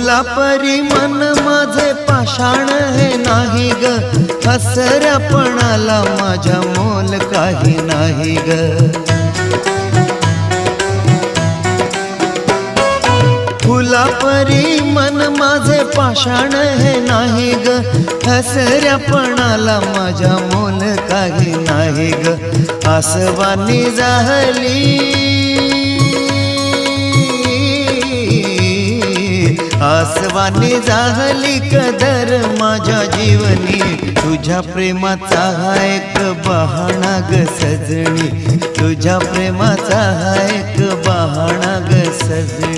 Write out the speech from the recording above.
फुला परी मन माझे पाषाण हे नाही ग, हसऱ्यापणाला माझ्या मोल काही नाही ग. फुला परी मन माझे पाषाण हे नाही ग, हसऱ्यापणाला माझ्या मोल काही नाही ग. आसवानी जाहली, आसवानी जाहली कदर माझ्या जीवनी, तुझ्या प्रेमाचा हा एक बहाणा ग सजनी, तुझ्या प्रेमाचा हा एक बहाणा ग सजनी.